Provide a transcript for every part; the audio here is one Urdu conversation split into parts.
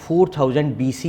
4000 BC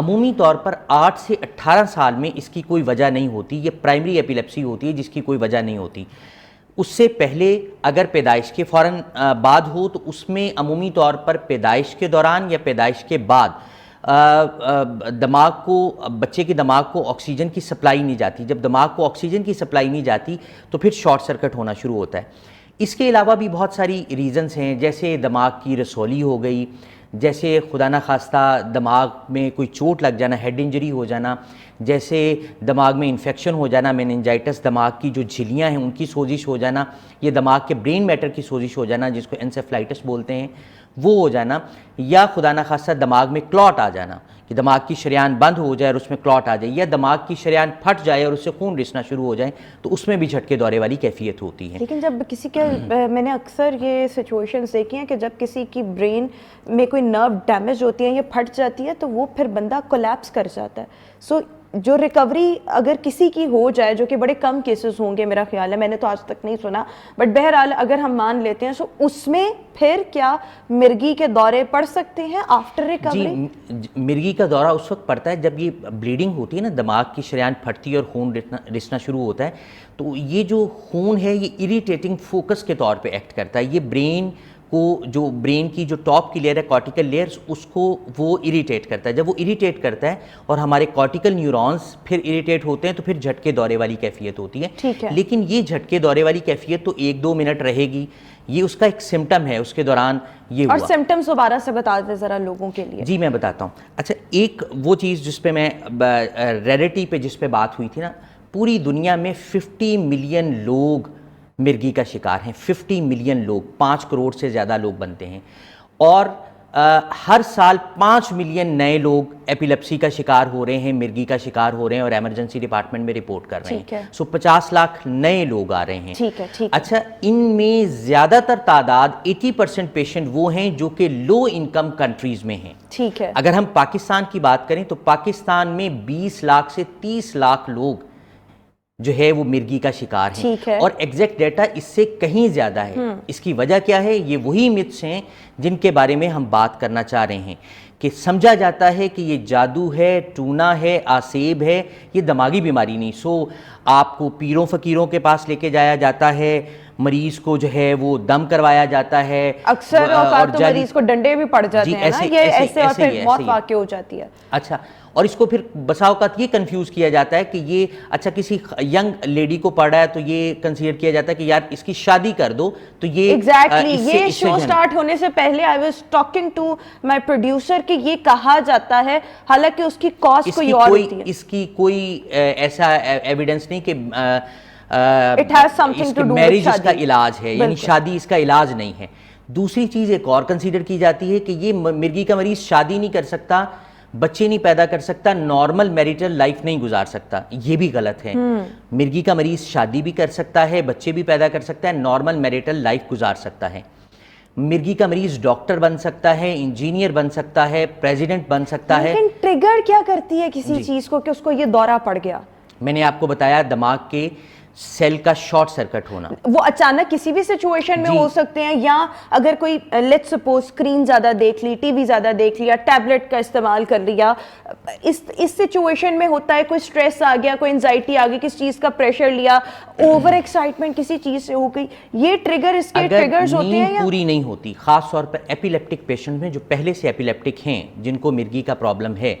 عمومی طور پر 8 سے 18 سال میں اس کی کوئی وجہ نہیں ہوتی، یہ پرائمری ایپیلیپسی ہوتی ہے جس کی کوئی وجہ نہیں ہوتی۔ اس سے پہلے اگر پیدائش کے فوراً بعد ہو تو اس میں عمومی طور پر پیدائش کے دوران یا پیدائش کے بعد دماغ کو، بچے کے دماغ کو آکسیجن کی سپلائی نہیں جاتی۔ جب دماغ کو آکسیجن کی سپلائی نہیں جاتی تو پھر شارٹ سرکٹ ہونا شروع ہوتا ہے۔ اس کے علاوہ بھی بہت ساری ریزنز ہیں، جیسے دماغ کی رسولی ہو گئی، جیسے خدا نخواستہ دماغ میں کوئی چوٹ لگ جانا، ہیڈ انجری ہو جانا، جیسے دماغ میں انفیکشن ہو جانا، میننجائٹس، دماغ کی جو جھلیاں ہیں ان کی سوزش ہو جانا، یہ دماغ کے برین میٹر کی سوزش ہو جانا جس کو انسیفلائٹس بولتے ہیں، وہ ہو جانا، یا خدا نخواستہ دماغ میں کلاٹ آ جانا کہ دماغ کی شریان بند ہو جائے اور اس میں کلاٹ آ جائے، یا دماغ کی شریان پھٹ جائے اور اس سے خون رسنا شروع ہو جائے، تو اس میں بھی جھٹکے دورے والی کیفیت ہوتی ہے۔ لیکن جب کسی کے میں نے اکثر یہ سچویشنز دیکھی ہیں کہ جب کسی کی برین میں کوئی نرو ڈیمیج ہوتی ہے یا پھٹ جاتی ہے تو وہ پھر بندہ کولیپس کر جاتا ہے۔ سو جو ریکوری اگر کسی کی ہو جائے، جو کہ بڑے کم کیسز ہوں گے میرا خیال ہے، میں نے تو آج تک نہیں سنا، بٹ بہرحال اگر ہم مان لیتے ہیں، سو اس میں پھر کیا مرگی کے دورے پڑ سکتے ہیں آفٹر ریکوری؟ جی، مرگی کا دورہ اس وقت پڑتا ہے جب یہ بلیڈنگ ہوتی ہے نا، دماغ کی شریان پھٹتی ہے اور خون رسنا شروع ہوتا ہے، تو یہ جو خون ہے یہ اریٹیٹنگ فوکس کے طور پہ ایکٹ کرتا ہے۔ یہ برین کو، جو برین کی جو ٹاپ کی لیئر ہے کارٹیکل لیئرز، اس کو وہ اریٹیٹ کرتا ہے۔ جب وہ اریٹیٹ کرتا ہے اور ہمارے کارٹیکل نیورونز پھر اریٹیٹ ہوتے ہیں تو پھر جھٹکے دورے والی کیفیت ہوتی ہے۔ ٹھیک ہے، لیکن یہ جھٹکے دورے والی کیفیت تو 1-2 منٹ رہے گی، یہ اس کا ایک سمٹم ہے، اس کے دوران یہ ہوا۔ اور سمٹمز دوبارہ سے بتا دیں ذرا لوگوں کے لیے۔ جی میں بتاتا ہوں۔ اچھا، ایک وہ چیز جس پہ میں ریئرٹی پہ جس پہ بات ہوئی تھی نا، پوری دنیا میں 50 ملین لوگ مرگی کا شکار ہیں۔ 50 ملین لوگ، 5 کروڑ سے زیادہ لوگ بنتے ہیں، اور ہر سال 5 ملین نئے لوگ ایپیلیپسی کا شکار ہو رہے ہیں، مرگی کا شکار ہو رہے ہیں، اور ایمرجنسی ڈپارٹمنٹ میں رپورٹ کر رہے ہیں۔ سو 50 لاکھ نئے لوگ آ رہے ہیں۔ ٹھیک ہے، ٹھیک ہے۔ اچھا، ان میں زیادہ تر تعداد 80% پیشنٹ وہ ہیں جو کہ لو انکم کنٹریز میں ہیں۔ ٹھیک ہے۔ اگر ہم پاکستان کی بات کریں تو پاکستان میں 20 لاکھ سے 30 لاکھ لوگ جو ہے وہ مرگی کا شکار ہیں، اور ایگزیکٹ ڈیٹا اس سے کہیں زیادہ ہے۔ اس کی وجہ کیا ہے؟ یہ وہی متس ہیں جن کے بارے میں ہم بات کرنا چاہ رہے ہیں، کہ سمجھا جاتا ہے کہ یہ جادو ہے، ٹونا ہے، آسیب ہے، یہ دماغی بیماری نہیں۔ سو آپ کو پیروں فقیروں کے پاس لے کے جایا جاتا ہے، مریض کو جو ہے وہ دم کروایا جاتا ہے، اکثر اوقات تو مریض کو ڈنڈے بھی پڑ جاتے ہیں نا، یہ ایسے اور پھر موت واقع ہو جاتی ہے۔ اچھا، اور اس کو پھر بسا اوقات یہ کنفیوز کیا جاتا ہے کہ یہ اچھا کسی ینگ لیڈی کو پڑ رہا ہے تو یہ کنسیڈر کیا جاتا ہے کہ یار اس کی شادی کر دو، تو یہ ایگزیکٹلی یہ شو سٹارٹ ہونے سے پہلے I was talking to my producer کہ یہ کہا جاتا ہے، حالانکہ اس کی کاز کوئی اور ہوتی ہے۔ اس کی کوئی ایسا ایویڈنس نہیں کہ It has something to do with marriage اس کا شادی۔ علاج ہے، یعنی شادی اس کا علاج نہیں ہے۔ دوسری چیز ایک اور کنسیڈر کی جاتی ہے کہ یہ مرگی کا مریض شادی نہیں کر سکتا، بچے نہیں پیدا کر سکتا، نارمل میریٹل لائف نہیں گزار سکتا، یہ بھی غلط ہے۔ مرگی کا مریض شادی بھی کر سکتا ہے، بچے بھی پیدا کر سکتا ہے، نارمل میریٹل لائف گزار سکتا ہے۔ مرگی کا مریض ڈاکٹر بن سکتا ہے، انجینئر بن سکتا ہے، پریزیڈنٹ بن سکتا ہے۔ لیکن ٹریگر کیا کرتی ہے کسی چیز کو کہ اس کو یہ دورہ پڑ گیا؟ میں نے آپ کو بتایا دماغ کے سیل کا شارٹ سرکٹ ہونا، وہ اچانک کسی بھی سچویشن میں ہو سکتے ہیں، یا اگر کوئی لیٹ سپوز اسکرین زیادہ دیکھ لی، ٹی وی زیادہ دیکھ لیا، ٹیبلٹ کا استعمال کر لیا، اس سچویشن میں ہوتا ہے کوئی سٹریس آ گیا، کوئی انزائٹی آ گئی، کسی چیز کا پریشر لیا، اوور ایکسائٹمنٹ کسی چیز سے ہو گئی، یہ ٹریگر اس کے ٹریگرز ہوتے ہیں۔ نیند پوری نہیں ہوتی، خاص طور پر ایپیلیپٹک پیشنٹ میں جو پہلے سے ایپیلیپٹک ہیں، جن کو مرگی کا پرابلم ہے،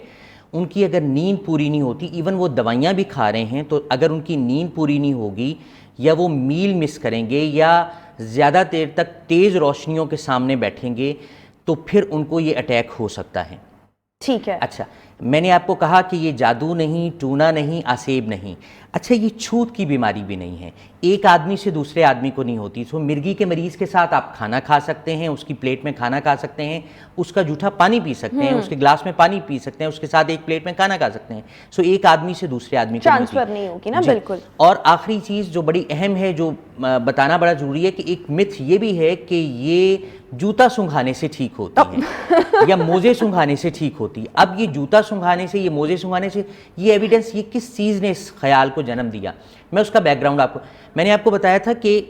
ان کی اگر نیند پوری نہیں ہوتی، ایون وہ دوائیاں بھی کھا رہے ہیں، تو اگر ان کی نیند پوری نہیں ہوگی، یا وہ میل مس کریں گے، یا زیادہ دیر تک تیز روشنیوں کے سامنے بیٹھیں گے، تو پھر ان کو یہ اٹیک ہو سکتا ہے۔ ٹھیک ہے۔ اچھا، میں نے آپ کو کہا کہ یہ جادو نہیں، ٹونا نہیں، آسیب نہیں۔ اچھا، یہ چھوت کی بیماری بھی نہیں ہے، ایک آدمی سے دوسرے آدمی کو نہیں ہوتی۔ سو مرگی کے مریض کے ساتھ آپ کھانا کھا سکتے ہیں، اس کی پلیٹ میں کھانا کھا سکتے ہیں، اس کا جھوٹا پانی پی سکتے ہیں، اس کے گلاس میں پانی پی سکتے ہیں، اس کے ساتھ ایک پلیٹ میں کھانا کھا سکتے ہیں۔ سو ایک آدمی سے دوسرے آدمی کو ٹرانسفر نہیں ہوگی نا، بالکل۔ اور آخری چیز جو بڑی اہم ہے، جو بتانا بڑا ضروری ہے، کہ ایک متھ یہ بھی ہے کہ یہ جوتا سنگھانے سے ٹھیک ہوتی ہے یا موزے سنگھانے سے ٹھیک ہوتی ہے۔ اب یہ جوتا سنگھانے سے، یہ موزے سنگھانے سے، یہ ایویڈنس یہ کس چیز نے اس خیال کو جنم دیا؟ میں اس کا بیک گراؤنڈ آپ کو، میں نے آپ کو بتایا تھا کہ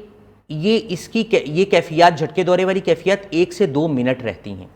یہ کیفیات، جھٹکے دورے والی کیفیت 1 سے 2 منٹ رہتی ہیں۔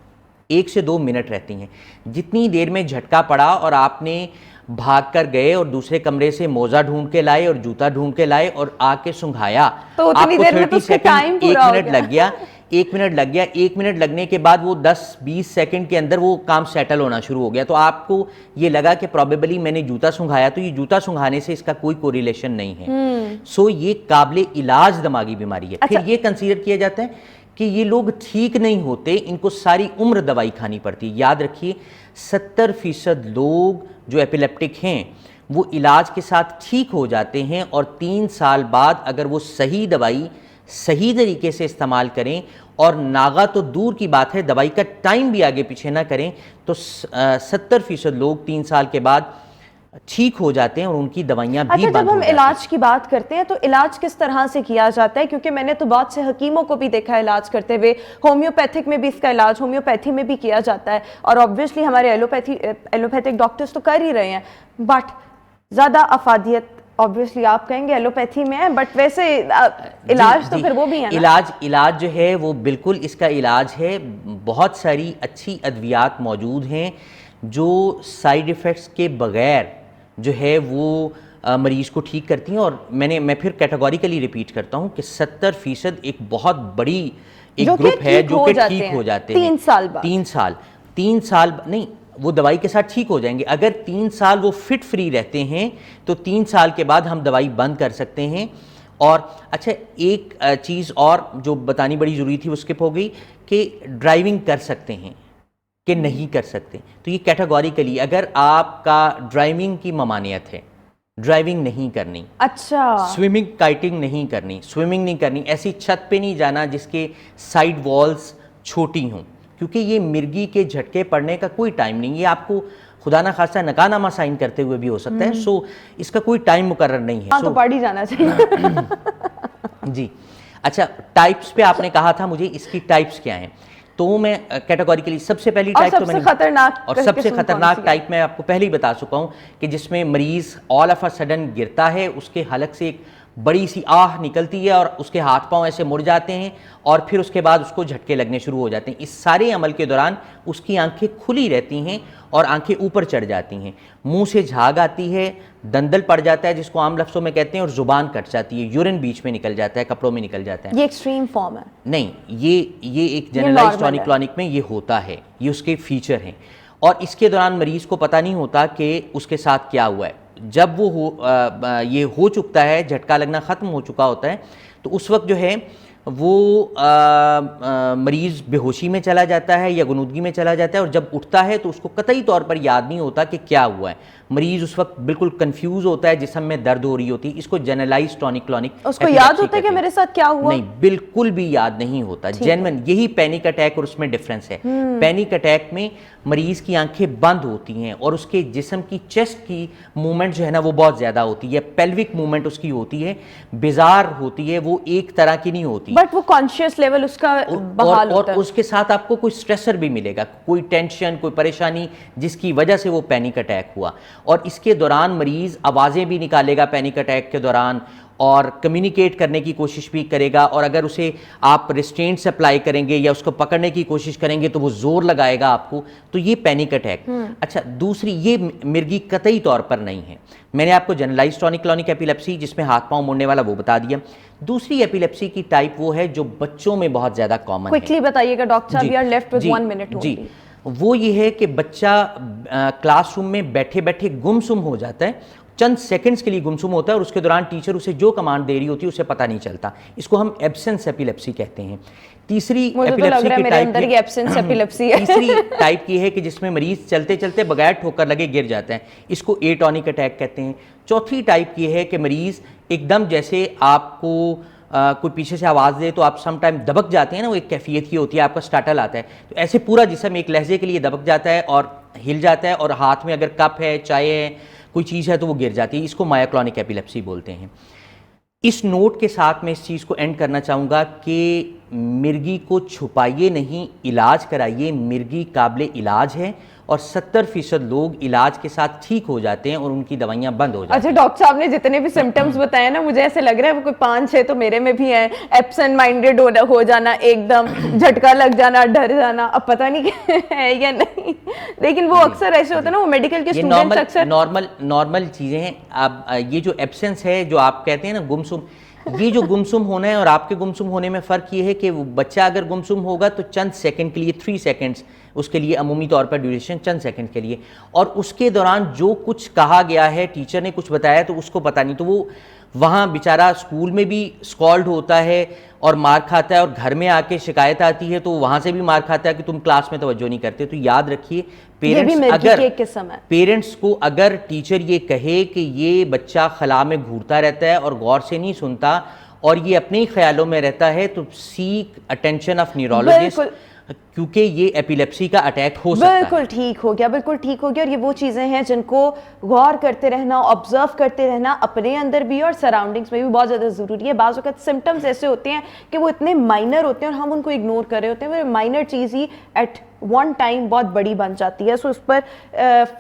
1 سے 2 منٹ رہتی ہیں. جتنی دیر میں جھٹکا پڑا اور آپ نے بھاگ کر گئے اور دوسرے کمرے سے موزہ ڈھونڈ کے لائے اور جوتا ڈھونڈ کے لائے اور آ کے سنگھایا, تو آپ اتنی کو دیر میں تو 30 اس کا ٹائم سیکنڈ 1 پورا ہو منٹ لگ گیا. 1 منٹ لگ گیا. 1 منٹ لگنے کے بعد وہ 10-20 سیکنڈ کے اندر وہ کام سیٹل ہونا شروع ہو گیا. تو آپ کو یہ لگا کہ پروبیبلی میں نے جوتا سنگھایا, تو یہ جوتا سنگھانے سے اس کا کوئی کوریلیشن نہیں ہے. سو یہ قابل علاج دماغی بیماری ہے. پھر یہ کنسیڈر کیا جاتا ہے کہ یہ لوگ ٹھیک نہیں ہوتے, ان کو ساری عمر دوائی کھانی پڑتی. یاد رکھیے 70% لوگ جو ایپیلیپٹک ہیں وہ علاج کے ساتھ ٹھیک ہو جاتے ہیں, اور 3 سال بعد اگر وہ صحیح دوائی صحیح طریقے سے استعمال کریں اور ناغا تو دور کی بات ہے دوائی کا ٹائم بھی آگے پیچھے نہ کریں, تو 70% لوگ 3 سال کے بعد ٹھیک ہو جاتے ہیں اور ان کی دوائیاں بھی بند ہو جاتی ہیں. جب ہم علاج کی بات کرتے ہیں تو علاج کس طرح سے کیا جاتا ہے؟ کیونکہ میں نے تو بہت سے حکیموں کو بھی دیکھا ہے علاج کرتے ہوئے. ہومیوپیتھک میں بھی اس کا علاج ہومیوپیتھی میں بھی کیا جاتا ہے, اور آبویسلی ہمارے ایلوپیتھک ڈاکٹرز تو کر ہی رہے ہیں, بٹ زیادہ افادیت آبویسلی آپ کہیں گے ایلوپیتھی میں ہے, بٹ ویسے علاج تو پھر وہ بھی ہے نا. علاج جو ہے وہ بالکل اس کا علاج ہے. بہت ساری اچھی ادویات موجود ہیں جو سائیڈ ایفیکٹس کے بغیر جو ہے وہ مریض کو ٹھیک کرتی ہیں. اور میں پھر کیٹیگوریکلی ریپیٹ کرتا ہوں کہ 70% ایک بہت بڑی ایک گروپ ہے جو کہ ٹھیک ہو جاتے ہیں 3 سال بعد. 3 سال نہیں, وہ دوائی کے ساتھ ٹھیک ہو جائیں گے. اگر 3 سال وہ فٹ فری رہتے ہیں تو 3 سال کے بعد ہم دوائی بند کر سکتے ہیں. اور اچھا ایک چیز اور جو بتانی بڑی ضروری تھی وہ اسکپ ہو گئی کہ ڈرائیونگ کر سکتے ہیں کہ نہیں کر سکتے. تو یہ کیٹیگوریکلی اگر آپ کا ڈرائیونگ کی ممانعت ہے, ڈرائیونگ نہیں کرنی, اچھا سوئمنگ کائٹنگ نہیں کرنی, سوئمنگ نہیں کرنی, ایسی چھت پہ نہیں جانا جس کے سائیڈ والز چھوٹی ہوں, کیونکہ یہ مرگی کے جھٹکے پڑنے کا کوئی ٹائم نہیں. یہ آپ کو خدا نہ خواستہ نکاح نامہ سائن کرتے ہوئے بھی ہو سکتا ہے. سو اس کا کوئی ٹائم مقرر نہیں ہے. تو پڑھ ہی جانا چاہیے. جی اچھا, ٹائپس پہ آپ نے کہا تھا مجھے, اس کی ٹائپس کیا ہیں؟ تو میں کیٹیگوریکلی سب سے پہلی ٹائپ تو میں اور سب سے خطرناک ٹائپ میں آپ کو پہلے ہی بتا چکا ہوں کہ جس میں مریض آل آف اے سڈن گرتا ہے, اس کے حلق سے ایک بڑی سی آہ نکلتی ہے اور اس کے ہاتھ پاؤں ایسے مڑ جاتے ہیں اور پھر اس کے بعد اس کو جھٹکے لگنے شروع ہو جاتے ہیں. اس سارے عمل کے دوران اس کی آنکھیں کھلی رہتی ہیں اور آنکھیں اوپر چڑھ جاتی ہیں, منہ سے جھاگ آتی ہے, دندل پڑ جاتا ہے جس کو عام لفظوں میں کہتے ہیں, اور زبان کٹ جاتی ہے, یورین بیچ میں نکل جاتا ہے, کپڑوں میں نکل جاتا ہے. یہ ایکسٹریم فارم ہے نہیں, یہ ایک جنرلائز ٹونک کلونک میں یہ ہوتا ہے, یہ اس کے فیچر ہیں. اور اس کے دوران مریض کو پتہ نہیں ہوتا کہ اس کے ساتھ کیا ہوا ہے. جب وہ یہ ہو چکتا ہے, جھٹکا لگنا ختم ہو چکا ہوتا ہے, تو اس وقت جو ہے وہ مریض بے ہوشی میں چلا جاتا ہے یا غنودگی میں چلا جاتا ہے, اور جب اٹھتا ہے تو اس کو قطعی طور پر یاد نہیں ہوتا کہ کیا ہوا ہے. مریض اس وقت بالکل کنفیوز ہوتا ہے, جسم میں درد ہو رہی ہوتی ہے. اس کو جنرلائز ٹونک کلونک. اس کو یاد ہوتا ہے کہ میرے ساتھ کیا ہوا؟ نہیں, بالکل بھی یاد نہیں ہوتا. جینوئن یہی پینک اٹیک اور اس میں ڈفرینس ہے. پینک اٹیک میں مریض کی آنکھیں بند ہوتی ہیں اور اس کے جسم کی چیسٹ کی موومنٹ جو ہے نا وہ بہت زیادہ ہوتی ہے, پیلوک موومنٹ اس کی ہوتی ہے, بیزار ہوتی ہے, وہ ایک طرح کی نہیں ہوتی. بٹ وہ کانشیس لیول اس کا بحال ہوتا ہے, اور اس کے ساتھ آپ کو کوئی سٹریسر بھی ملے گا, کوئی ٹینشن, کوئی پریشانی جس کی وجہ سے وہ پینک اٹیک ہوا. اور اس کے دوران مریض آوازیں بھی نکالے گا پینک اٹیک کے دوران, اور کمیونیکیٹ کرنے کی کوشش بھی کرے گا, اور اگر اسے آپ ریسٹرینٹس اپلائی کریں گے یا اس کو پکڑنے کی کوشش کریں گے تو وہ زور لگائے گا آپ کو. تو یہ پینک اٹیک. اچھا دوسری, یہ مرگی قطعی طور پر نہیں ہے. میں نے آپ کو جنرلائز ٹونک کلونک ایپیلیپسی جس میں ہاتھ پاؤں مڑنے والا وہ بتا دیا. دوسری ایپیلیپسی کی ٹائپ وہ ہے جو بچوں میں بہت زیادہ کامن ہے. کوئکلی بتائیے گا ڈاکٹر صاحب, we are left with 1 minute. جی, وہ یہ ہے کہ بچہ کلاس روم میں بیٹھے بیٹھے گم سم ہو جاتا ہے, چند سیکنڈز کے لیے گمسم ہوتا ہے, اور اس کے دوران ٹیچر اسے جو کمانڈ دے رہی ہوتی ہے اسے پتہ نہیں چلتا. اس کو ہم ایبسنس ایپیلیپسی کہتے ہیں. تیسری ایپیلیپسی کی ہے کہ جس میں مریض چلتے چلتے بغیر ٹھوکر لگے گر جاتا ہے, اس کو اے ٹونک اٹیک کہتے ہیں. چوتھی ٹائپ کی ہے کہ مریض ایک دم جیسے آپ کو کوئی پیچھے سے آواز دے تو آپ سم ٹائم دبک جاتے ہیں نا, وہ ایک کیفیت کی ہوتی ہے, آپ کا سٹارٹل آتا ہے, تو ایسے پورا جسم ایک لہجے کے لیے دبک جاتا ہے اور ہل جاتا ہے, اور ہاتھ میں اگر کپ ہے, چائے ہے, کوئی چیز ہے تو وہ گر جاتی ہے. اس کو مایوکلونک ایپیلیپسی بولتے ہیں. اس نوٹ کے ساتھ میں اس چیز کو اینڈ کرنا چاہوں گا کہ مرگی کو چھپائیے نہیں, علاج کرائیے. مرگی قابل علاج ہے اور 70% لوگ علاج کے ساتھ ٹھیک ہو جاتے ہیں اور ان کی دوائیاں بند ہو جاتی ہیں. اچھا ڈاکٹر صاحب نے جتنے بھی سمٹمز بتائے نا, مجھے ایسے لگ رہا ہے وہ کوئی 5-6 تو میرے میں بھی ہیں. ایبسنٹ مائنڈیڈ ہو جانا, ایک دم جھٹکا لگ جانا, ڈر جانا, اب پتہ نہیں ہے یا نہیں, لیکن وہ اکثر ایسے ہوتا ہے نا, وہ میڈیکل کے اسٹوڈنٹس اکثر نارمل چیزیں ہیں. اب یہ جو ایبسنس ہے جو آپ کہتے ہیں نا گمسم, یہ جو گمسم ہونا ہے اور آپ کے گمسم ہونے میں فرق یہ ہے کہ وہ بچہ اگر گمسم ہوگا تو چند سیکنڈ کے لیے 3 سیکنڈز اس کے لیے عمومی طور پر ڈیوریشن چند سیکنڈ کے لیے, اور اس کے دوران جو کچھ کہا گیا ہے ٹیچر نے کچھ بتایا تو اس کو پتہ نہیں, تو وہ وہاں بیچارہ اسکول میں بھی اسکالڈ ہوتا ہے اور مار کھاتا ہے, اور گھر میں آ کے شکایت آتی ہے تو وہاں سے بھی مار کھاتا ہے کہ تم کلاس میں توجہ نہیں کرتے. تو یاد رکھیے پیرنٹس کو اگر ٹیچر یہ کہے کہ یہ بچہ خلا میں گھورتا رہتا ہے اور غور سے نہیں سنتا اور یہ اپنے ہی خیالوں میں رہتا ہے, تو سیک اٹینشن آف نیورولوجسٹ, کیونکہ یہ ایپیلیپسی کا اٹیک ہو سکتا ہے. بالکل ٹھیک ہو گیا, بالکل ٹھیک ہو گیا. اور یہ وہ چیزیں ہیں جن کو غور کرتے رہنا, آبزرو کرتے رہنا اپنے اندر بھی اور سراؤنڈنگس میں بھی بہت زیادہ ضروری ہے. بعض اوقات سمٹمز ایسے ہوتے ہیں کہ وہ اتنے مائنر ہوتے ہیں اور ہم ان کو اگنور کر رہے ہوتے ہیں, وہ مائنر چیز ہی ایٹ ون ٹائم بہت بڑی بن جاتی ہے. سو اس پر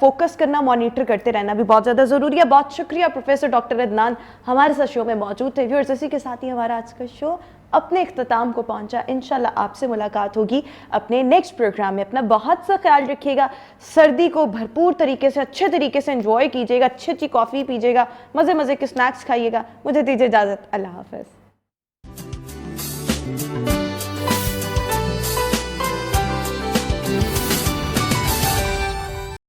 فوکس کرنا, مانیٹر کرتے رہنا بھی بہت زیادہ ضروری ہے. بہت شکریہ پروفیسر ڈاکٹر عدنان ہمارے ساتھ شو میں موجود تھے. ویورز اسی کے ساتھ ہی ہمارا آج کا شو اپنے اختتام کو پہنچا. انشاءاللہ آپ سے ملاقات ہوگی اپنے نیکسٹ پروگرام میں. اپنا بہت سا خیال رکھیے گا, سردی کو بھرپور طریقے سے اچھے طریقے سے انجوائے کیجیے گا, اچھی کافی پیجیے گا, مزے کے سنیکس کھائیے گا. مجھے دیجیے اجازت, اللہ حافظ.